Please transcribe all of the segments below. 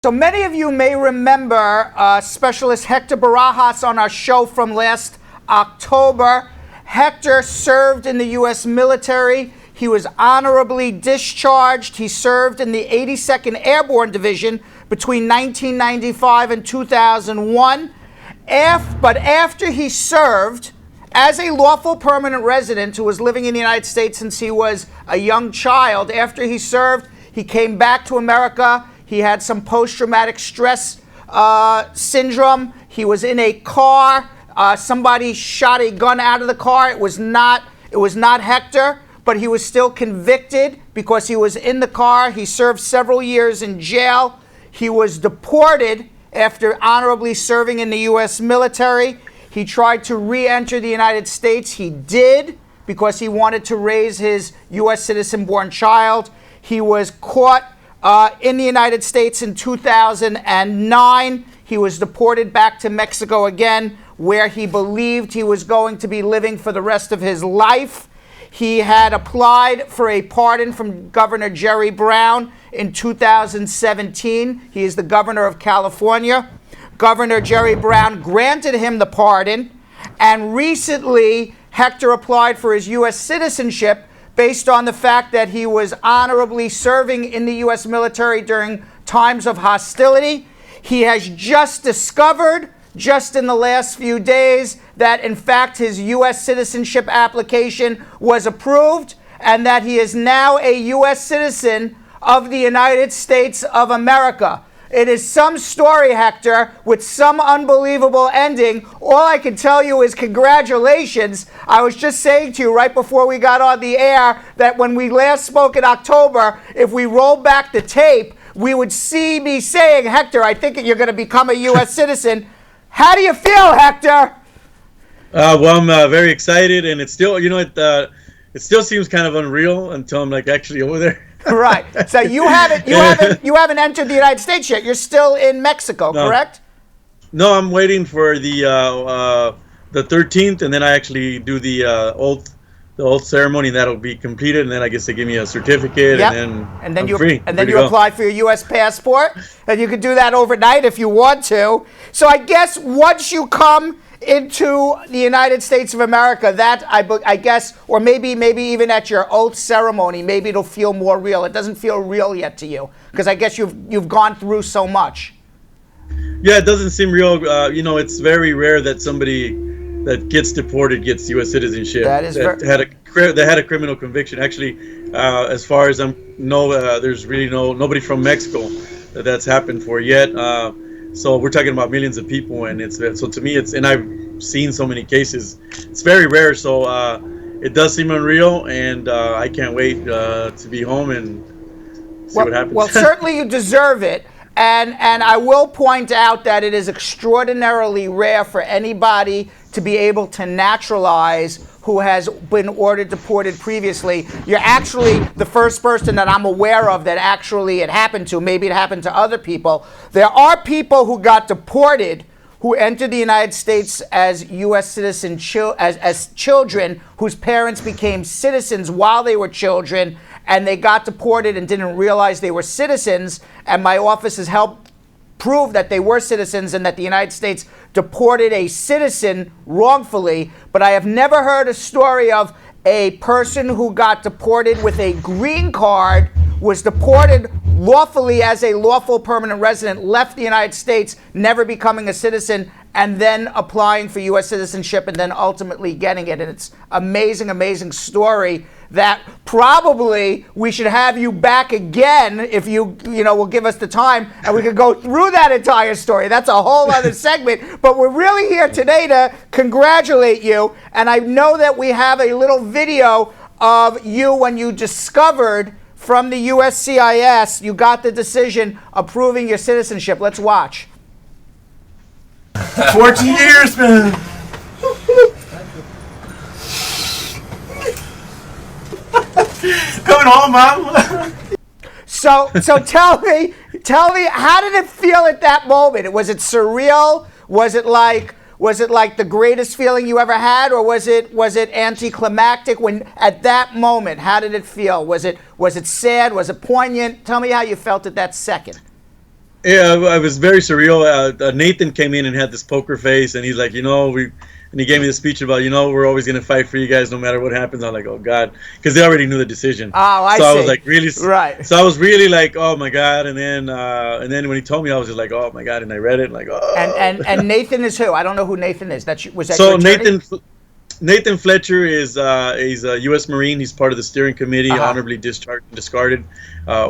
So many of you may remember Specialist Hector Barajas on our show from last October. Hector served in the U.S. military. He was honorably discharged. He served in the 82nd Airborne Division between 1995 and 2001. But after he served as a lawful permanent resident who was living in the United States since he was a young child, after he served, he came back to America. He had some post-traumatic stress syndrome. He was in a car. Somebody shot a gun out of the car. It was not Hector, but he was still convicted because he was in the car. He served several years in jail. He was deported after honorably serving in the U.S. military. He tried to re-enter the United States. He did because he wanted to raise his U.S. citizen-born child. He was caught in the United States in 2009. He was deported back to Mexico again, where he believed he was going to be living for the rest of his life. He had applied for a pardon from Governor Jerry Brown in 2017. He is the governor of California. Governor Jerry Brown granted him the pardon, and recently Hector applied for his U.S. citizenship based on the fact that he was honorably serving in the U.S. military during times of hostility. He has just discovered, just in the last few days, that in fact his U.S. citizenship application was approved and that he is now a U.S. citizen of the United States of America. It is some story, Hector, with some unbelievable ending. All I can tell you is congratulations. I was just saying to you right before we got on the air that when we last spoke in October, if we roll back the tape, we would see me saying, Hector, I think you're going to become a U.S. citizen. How do you feel, Hector? Well, I'm very excited, and it's still, it still seems kind of unreal until I'm actually over there. Right. So you haven't entered the United States yet. You're still in Mexico, correct? No, I'm waiting for the 13th, and then I actually do the oath ceremony. That'll be completed, and then I guess they give me a certificate, yep. and then I'm free. And then you apply for your U.S. passport, and you can do that overnight if you want to. So I guess once you come into the United States of America, that I guess, or maybe even at your oath ceremony, maybe it'll feel more real. It doesn't feel real yet to you because I guess you've gone through so much. Yeah, it doesn't seem real. It's very rare that somebody that gets deported gets U.S. citizenship. That had a criminal conviction. Actually, as far as I know, there's really nobody from Mexico that's happened for yet. So we're talking about millions of people, and so to me, and I've seen so many cases. It's very rare, so it does seem unreal, and I can't wait to be home and see what happens. Well, certainly you deserve it, and I will point out that it is extraordinarily rare for anybody to be able to naturalize who has been ordered deported previously. You're actually the first person that I'm aware of that actually it happened to. Maybe it happened to other people. There are people who got deported who entered the United States as U.S. citizen as children whose parents became citizens while they were children, and they got deported and didn't realize they were citizens, and my office has helped prove that they were citizens and that the United States deported a citizen wrongfully. But I have never heard a story of a person who got deported with a green card, was deported lawfully as a lawful permanent resident, left the United States, never becoming a citizen, and then applying for U.S. citizenship and then ultimately getting it. And it's amazing, amazing story that probably we should have you back again if you will give us the time, and we could go through that entire story. That's a whole other segment, but we're really here today to congratulate you. And I know that we have a little video of you when you discovered from the USCIS, you got the decision approving your citizenship. Let's watch. 14 years, man. Coming home, Mom. So tell me, how did it feel at that moment? Was it surreal? Was it like the greatest feeling you ever had, or was it anticlimactic? When at that moment, how did it feel? Was it sad? Was it poignant? Tell me how you felt at that second. Yeah, it was very surreal. Nathan came in and had this poker face, and he's like, and he gave me the speech about, we're always gonna fight for you guys no matter what happens. I'm like, oh God, because they already knew the decision. Oh, I so see. I was like, really, right. So I was really like, oh my God, and then when he told me, I was just like, oh my God, and I read it, like, oh. And Nathan is who? I don't know who Nathan is. Was that so your attorney? Nathan Fletcher is he's a U.S. Marine. He's part of the steering committee, honorably discharged and discarded,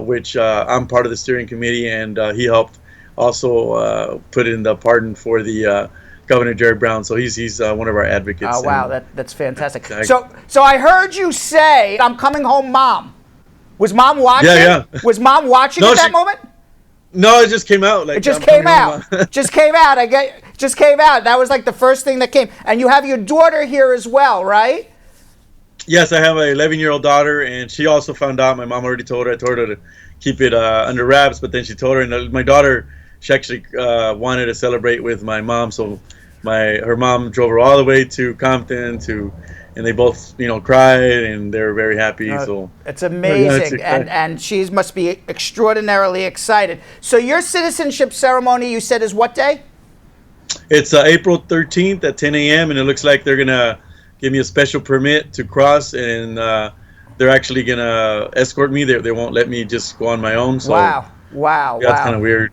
which I'm part of the steering committee, and he helped also put in the pardon for the Governor Jerry Brown. So he's one of our advocates. Oh wow, that's fantastic. So I heard you say, "I'm coming home, Mom." Was Mom watching? Yeah. Was Mom watching at that moment? No, it just came out. Like, it just came out. Just came out. Just came out. That was like the first thing that came. And you have your daughter here as well, right? Yes, I have an 11-year-old daughter, and she also found out. My mom already told her. I told her to keep it under wraps, but then she told her, and my daughter, she actually wanted to celebrate with my mom, so her mom drove her all the way to Compton and they both, cried, and they were very happy. So it's amazing, and she must be extraordinarily excited. So your citizenship ceremony, you said, is what day? It's April 13th at 10 a.m. and it looks like they're gonna give me a special permit to cross, and they're actually gonna escort me. They won't let me just go on my own. So wow. That's kind of weird.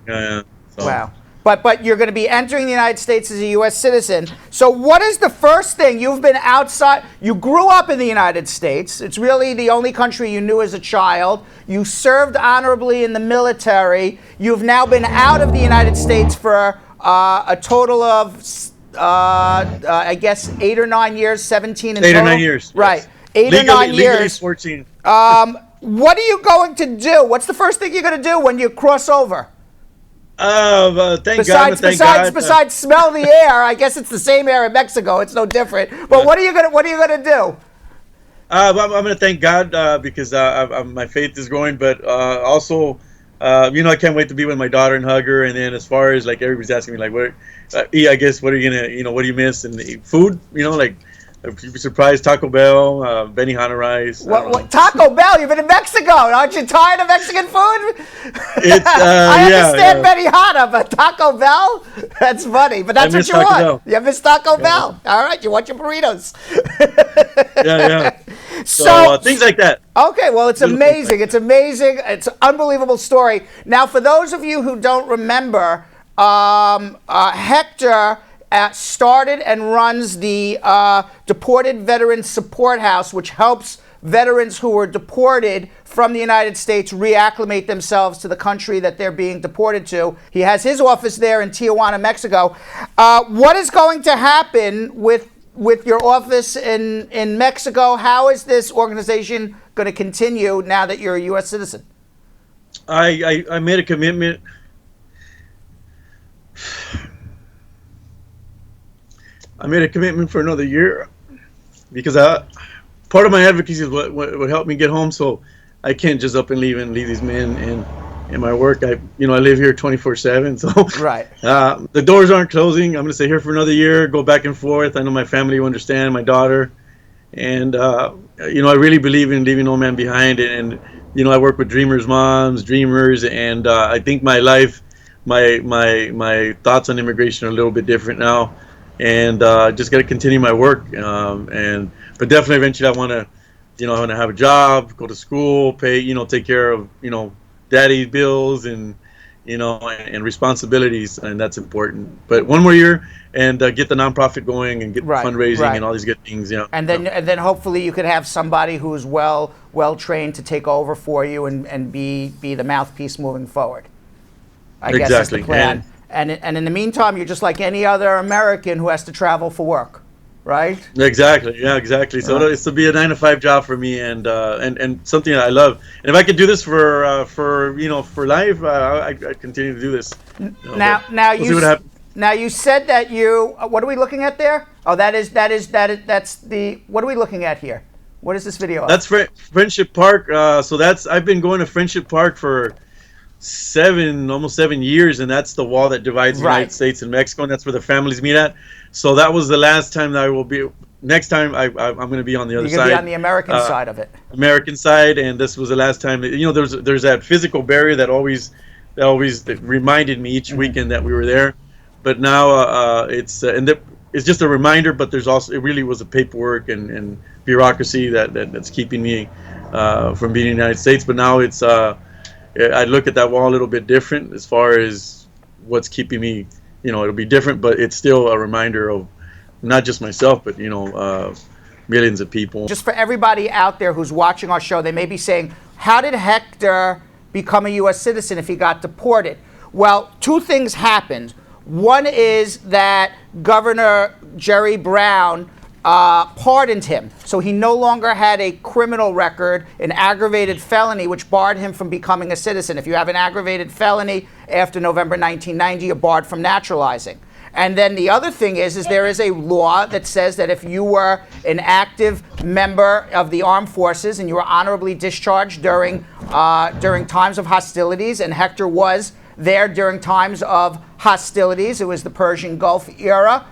Wow. But you're going to be entering the United States as a U.S. citizen. So what is the first thing? You've been outside. You grew up in the United States. It's really the only country you knew as a child. You served honorably in the military. You've now been out of the United States for a total of, I guess, 8 or 9 years, 17 in total? 8 or 9 years. Right. Yes. 8 or 9 years. Legally 14. What are you going to do? What's the first thing you're going to do when you cross over? Thank God. Besides smell the air, I guess it's the same air in Mexico. It's no different. But what are you gonna do? I'm gonna thank God because my faith is growing, but also, I can't wait to be with my daughter and hug her. And then as far as like everybody's asking me like, what? I guess what are you gonna, what do you miss? And food, like. You'd be surprised. Taco Bell, Benihana rice. What Taco Bell? You've been in Mexico. Aren't you tired of Mexican food? I understand Benihana, but Taco Bell? That's funny. But that's what you want. Bell. You miss Taco Bell. All right, you want your burritos. Yeah. So things like that. Okay, well, it's amazing. It's amazing. It's an unbelievable story. Now, for those of you who don't remember, Hector started and runs the Deported Veterans Support House, which helps veterans who were deported from the United States reacclimate themselves to the country that they're being deported to. He has his office there in Tijuana, Mexico. What is going to happen with your office in Mexico? How is this organization going to continue now that you're a U.S. citizen? I made a commitment. I made a commitment for another year because part of my advocacy is what would help me get home. So I can't just up and leave these men in my work. I live here 24/7. So right. The doors aren't closing. I'm going to stay here for another year, go back and forth. I know my family will understand, my daughter, and I really believe in leaving no man behind. And I work with dreamers, moms, dreamers, and I think my life, my thoughts on immigration are a little bit different now. And just got to continue my work, but definitely eventually I want to, have a job, go to school, pay, take care of, daddy's bills and responsibilities, and that's important. But one more year and get the nonprofit going and get fundraising and all these good things, And then hopefully you could have somebody who's well trained to take over for you and be the mouthpiece moving forward. I guess is the plan. And in the meantime, you're just like any other American who has to travel for work, right? Exactly. Yeah, exactly. So it's to be a 9-to-5 job for me, and something that I love. And if I could do this for life, I continue to do this. Now you said that you. What are we looking at there? Oh, that's the. What are we looking at here? What is this video of? That's Friendship Park. I've been going to Friendship Park for almost 7 years, and that's the wall that divides the United States and Mexico, and that's where the families meet at. So that was the last time that I will be. Next time I'm going to be on the other side. You're going to be on the American side of it. American side, and this was the last time. There's that physical barrier that always It reminded me each weekend that we were there. But now it's it's just a reminder. But there's also, it really was a paperwork and bureaucracy that's keeping me from being in the United States. But now it's I look at that wall a little bit different as far as what's keeping me. It'll be different, but it's still a reminder of not just myself, but millions of people. Just for everybody out there who's watching our show, they may be saying, how did Hector become a U.S. citizen if he got deported? Well, two things happened. One is that Governor Jerry Brown pardoned him. So he no longer had a criminal record, an aggravated felony, which barred him from becoming a citizen. If you have an aggravated felony after November 1990, you're barred from naturalizing. And then the other thing is there is a law that says that if you were an active member of the armed forces and you were honorably discharged during times of hostilities, and Hector was there during times of hostilities, it was the Persian Gulf era,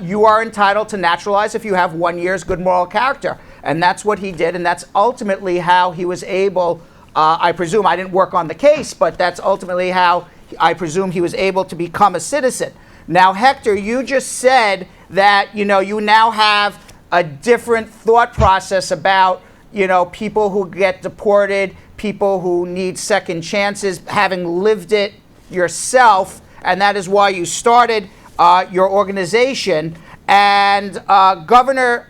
you are entitled to naturalize if you have 1 year's good moral character. And that's what he did, and that's ultimately how he was able, I presume, I didn't work on the case, but that's ultimately how I presume he was able to become a citizen. Now, Hector, you just said that, you now have a different thought process about, people who get deported, people who need second chances, having lived it yourself, and that is why you started your organization. And Governor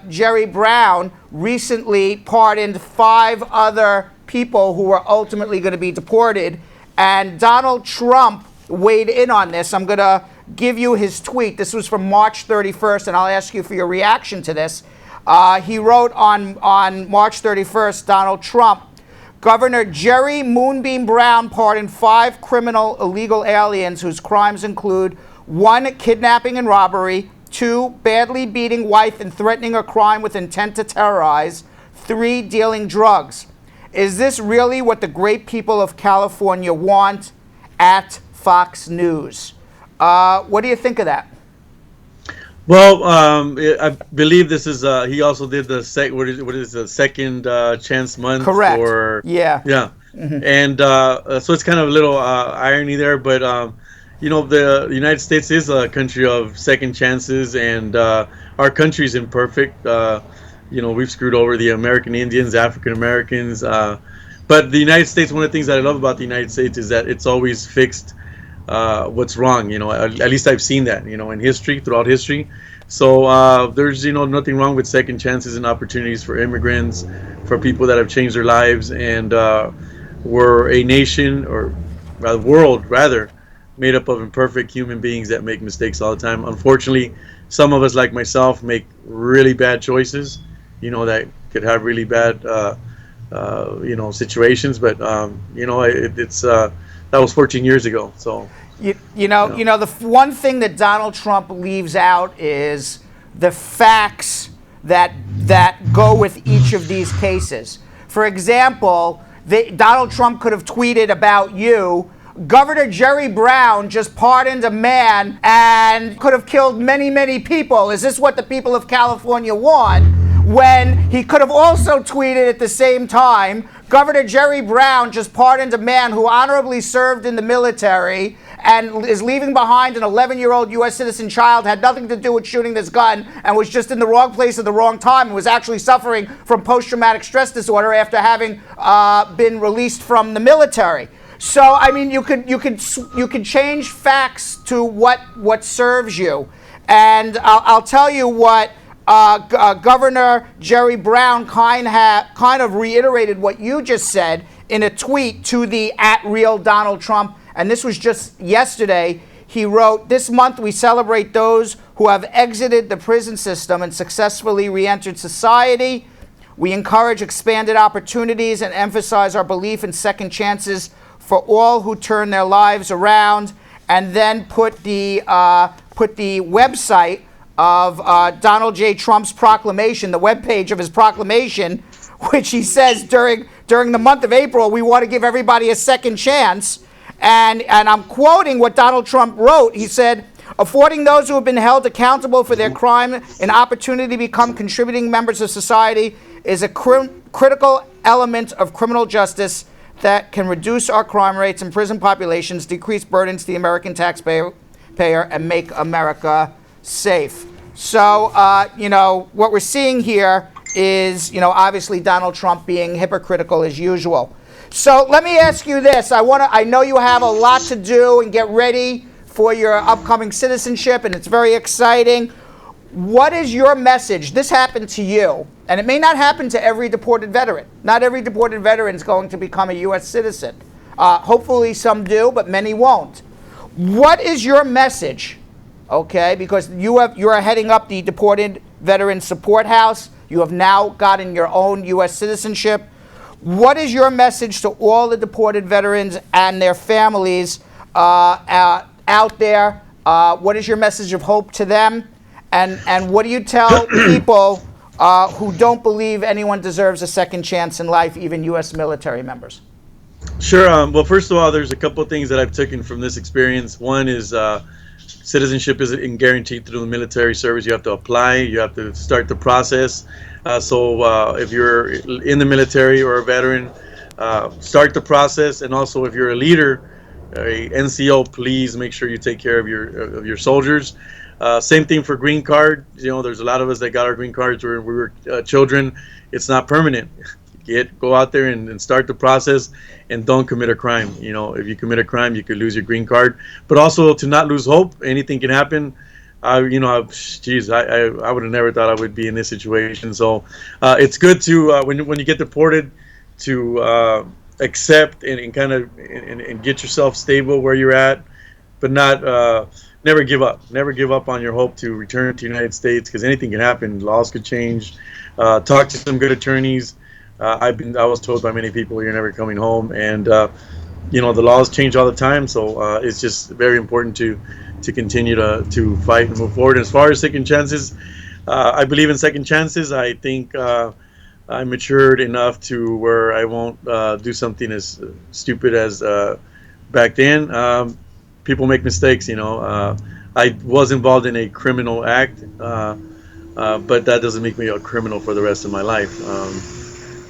Jerry Brown recently pardoned 5 other people who were ultimately going to be deported. And Donald Trump weighed in on this. I'm going to give you his tweet. This was from March 31st, and I'll ask you for your reaction to this. He wrote on March 31st, Donald Trump, Governor Jerry Moonbeam Brown pardoned 5 criminal illegal aliens whose crimes include 1, kidnapping and robbery, 2, badly beating wife and threatening a crime with intent to terrorize, 3, dealing drugs. Is this really what the great people of California want? At Fox News. What do you think of that? Well, I believe this is. He also did the second chance month. Correct. Yeah. Mm-hmm. And so it's kind of a little irony there, but the United States is a country of second chances, and our country's imperfect. We've screwed over the American Indians, African Americans, but the United States. One of the things that I love about the United States is that it's always fixed what's wrong. At least I've seen that. In history, throughout history. So there's nothing wrong with second chances and opportunities for immigrants, for people that have changed their lives, and we're a nation, or rather world, made up of imperfect human beings that make mistakes all the time. Unfortunately, some of us, like myself, make really bad choices, that could have really bad, situations. But, it's that was 14 years ago. So, the one thing that Donald Trump leaves out is the facts that go with each of these cases. For example, Donald Trump could have tweeted about you, Governor Jerry Brown just pardoned a man and could have killed many, many people. Is this what the people of California want? When he could have also tweeted at the same time, Governor Jerry Brown just pardoned a man who honorably served in the military and is leaving behind an 11-year-old U.S. citizen child, had nothing to do with shooting this gun, and was just in the wrong place at the wrong time, and was actually suffering from post-traumatic stress disorder after having been released from the military. So, I mean, you could change facts to what serves you. And I'll tell you what Governor Jerry Brown kind of reiterated what you just said in a tweet to the @real Donald Trump. And this was just yesterday. He wrote, "This month we celebrate those who have exited the prison system and successfully re-entered society. We encourage expanded opportunities and emphasize our belief in second chances for all who turn their lives around," and then put the website of Donald J. Trump's proclamation, the webpage of his proclamation, which he says during the month of April, we want to give everybody a second chance. And I'm quoting what Donald Trump wrote. He said, "Affording those who have been held accountable for their crime an opportunity to become contributing members of society is a critical element of criminal justice that can reduce our crime rates and prison populations, decrease burdens to the American taxpayer, and make America safe. So, what we're seeing here is, obviously Donald Trump being hypocritical as usual. So let me ask you this. I know you have a lot to do and get ready for your upcoming citizenship, and it's very exciting. What is your message? This happened to you, and it may not happen to every deported veteran. Not every deported veteran is going to become a U.S. citizen. Hopefully some do, but many won't. What is your message? Okay, because you are heading up the Deported Veteran Support House. You have now gotten your own U.S. citizenship. What is your message to all the deported veterans and their families out there? What is your message of hope to them? And what do you tell people who don't believe anyone deserves a second chance in life, even U.S. military members? Sure. Well, first of all, there's a couple of things that I've taken from this experience. One is citizenship isn't guaranteed through the military service. You have to apply. You have to start the process. So if you're in the military or a veteran, start the process. And also, if you're a leader, a NCO, please make sure you take care of your soldiers. Same thing for green card. There's a lot of us that got our green cards when we were children. It's not permanent. Go out there and start the process, and don't commit a crime. If you commit a crime, you could lose your green card. But also to not lose hope. Anything can happen. I would have never thought I would be in this situation. So it's good to when you get deported to accept and kind of and get yourself stable where you're at, but not never give up. Never give up on your hope to return to the United States, because anything can happen. Laws could change. Talk to some good attorneys. I was told by many people you're never coming home, and the laws change all the time. So it's just very important to continue to fight and move forward. As far as second chances, I believe in second chances. I think I matured enough to where I won't do something as stupid as back then. People make mistakes, I was involved in a criminal act, but that doesn't make me a criminal for the rest of my life.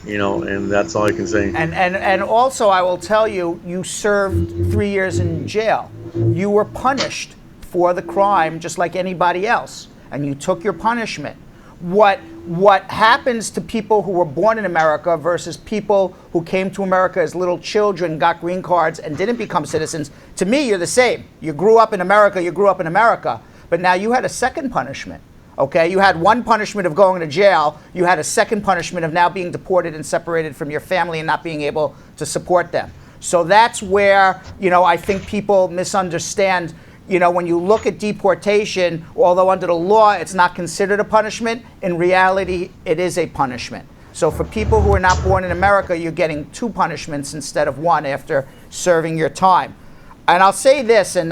And that's all I can say. And also, I will tell you, you served 3 years in jail. You were punished for the crime just like anybody else, and you took your punishment. What happens to people who were born in America versus people who came to America as little children, got green cards, and didn't become citizens, to me, you're the same. You grew up in America, but now you had a second punishment. Okay, you had one punishment of going to jail. You had a second punishment of now being deported and separated from your family and not being able to support them. So that's where, I think people misunderstand. When you look at deportation, although under the law it's not considered a punishment, in reality it is a punishment. So for people who are not born in America, you're getting two punishments instead of one after serving your time. And I'll say this, and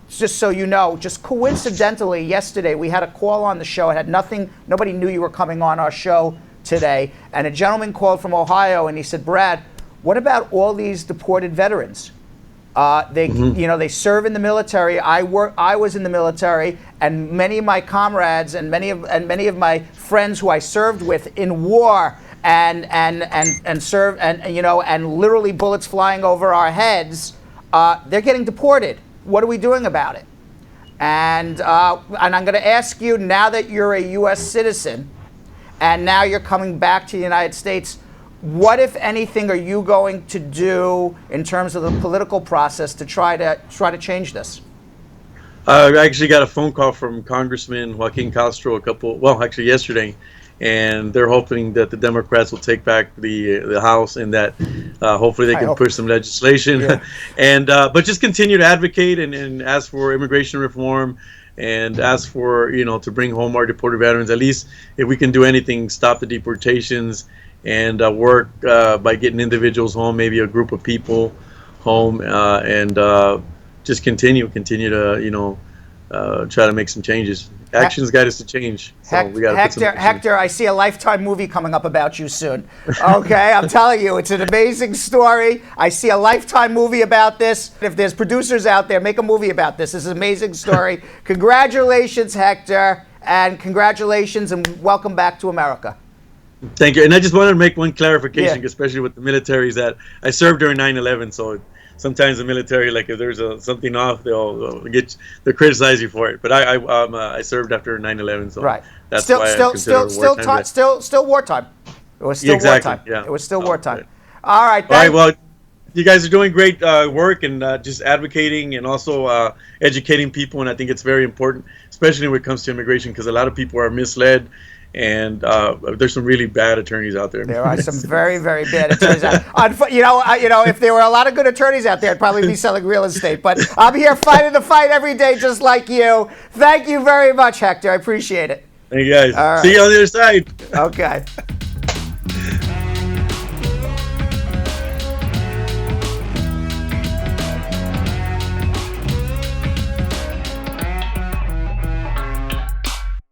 just so you know, just coincidentally, yesterday we had a call on the show. It had nobody knew you were coming on our show today. And a gentleman called from Ohio, and he said, Brad, what about all these deported veterans? They serve in the military. I was in the military, and many of my comrades and many of my friends who I served with in war and served and literally bullets flying over our heads, they're getting deported. What are we doing about it? And I'm going to ask you, now that you're a U.S. citizen and now you're coming back to the United States, what, if anything, are you going to do in terms of the political process to try to change this? I actually got a phone call from Congressman Joaquin Castro yesterday, and they're hoping that the Democrats will take back the House, and that hopefully they can push some legislation. Yeah. But just continue to advocate and ask for immigration reform, and ask for to bring home our deported veterans. At least if we can do anything, stop the deportations, and work by getting individuals home, maybe a group of people home, and just continue to try to make some changes. Actions guide us to change. So we got to put some action. Hector, I see a Lifetime movie coming up about you soon. Okay, I'm telling you, it's an amazing story. I see a Lifetime movie about this. If there's producers out there, make a movie about this. This is an amazing story. Congratulations, Hector, and congratulations and welcome back to America. Thank you. And I just wanted to make one clarification, Yeah. especially with the military, is that I served during 9/11, so sometimes the military, like if there's something off, they'll criticize you for it. But I served after 9/11, so Right. that's Still, why still, I consider still, still, wartime. still wartime. It was still Exactly, wartime. yeah. It was still Oh, wartime. right. All right. All right. Well, you guys are doing great work and just advocating and also educating people, and I think it's very important, especially when it comes to immigration, because a lot of people are misled. And there's some really bad attorneys out there. There are some very, very bad attorneys out. If there were a lot of good attorneys out there, I'd probably be selling real estate. But I'm here fighting the fight every day, just like you. Thank you very much, Hector. I appreciate it. Thank you guys. All right. See you on the other side. Okay.